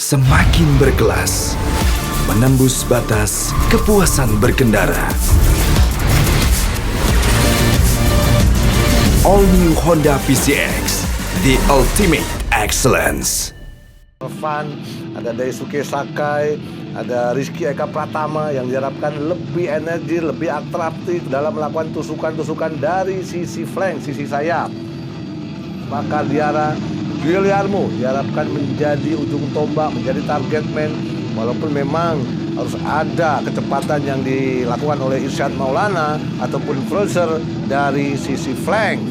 Semakin berkelas, menembus batas kepuasan berkendara. All New Honda PCX, the ultimate excellence. Van, ada Daisuke Sakai, ada Rizky Eka Pratama yang diharapkan lebih energi, lebih atraktif dalam melakukan tusukan-tusukan dari sisi flank, sisi sayap. Maka Guillermo diharapkan menjadi ujung tombak, menjadi target man, walaupun memang harus ada kecepatan yang dilakukan oleh Irsyad Maulana ataupun Fraser dari sisi flank.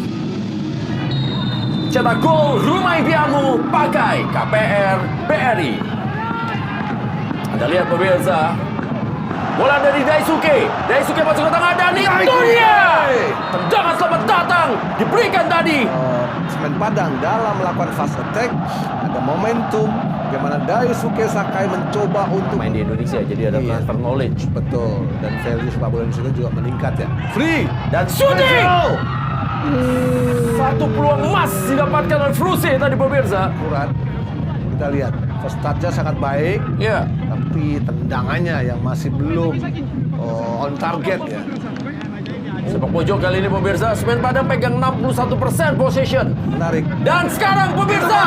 Cetak gol rumah impianmu pakai KPR BRI. Anda lihat pemirsa, bola dari Daisuke masuk ke tengah dan itu dia. Tendangan selamat datang diberikan tadi. Semen Padang dalam melakukan fast attack, ada momentum bagaimana Daisuke Sakai mencoba untuk Main di Indonesia jadi ada transfer knowledge. Betul, dan value sepak bola Indonesia juga meningkat ya. Free Dan shooting. Satu peluang emas didapatkan oleh Fruse tadi pemirsa. akurat. Kita lihat first touch-nya sangat baik, Ya. tapi tendangannya yang masih belum on target ya. Sepak pojok kali ini pemirsa, Semen Padang pegang 61% possession. Menarik. Dan sekarang pemirsa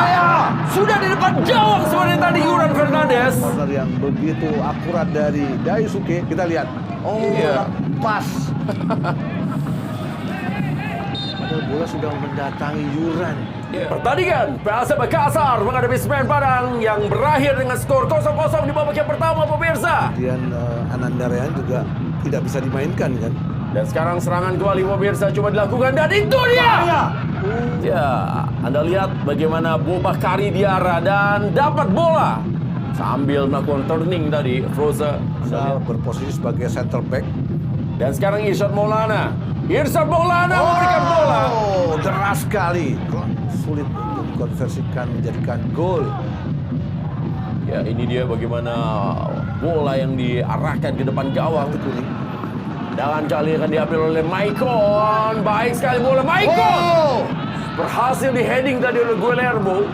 sudah di depan gawang seperti tadi Yuran Fernandes. Corner yang begitu akurat dari Daisuke. Kita lihat. Iya. Pas. Padahal bola sudah mendatangi Yuran. Pertandingan PSM Makassar menghadapi Semen Padang yang berakhir dengan skor 0-0 di babak yang pertama pemirsa. Kemudian Ananda Rehan juga tidak bisa dimainkan kan. Dan sekarang serangan kembali pemirsa coba dilakukan dan itu dia. Ya, Anda lihat bagaimana Boba Kari Diarra dan dapat bola sambil melakukan turning tadi Froza Bisa berposisi sebagai center back. dan sekarang Irsyad Maulana memberikan bola. Deras sekali. Sulit untuk dikonversikan menjadikan gol. Ya, ini dia bagaimana bola yang diarahkan ke depan gawang. Dan kali akan diambil oleh Maicon. Baik sekali bola Maicon. Berhasil di heading tadi oleh Guillermo.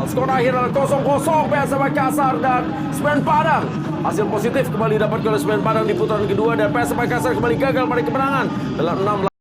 Skor akhir adalah 0-0 PSM Makassar dan Semen Padang. Hasil positif kembali dapat oleh Semen Padang di putaran kedua dan PSM Makassar kembali gagal pada kemenangan dalam 6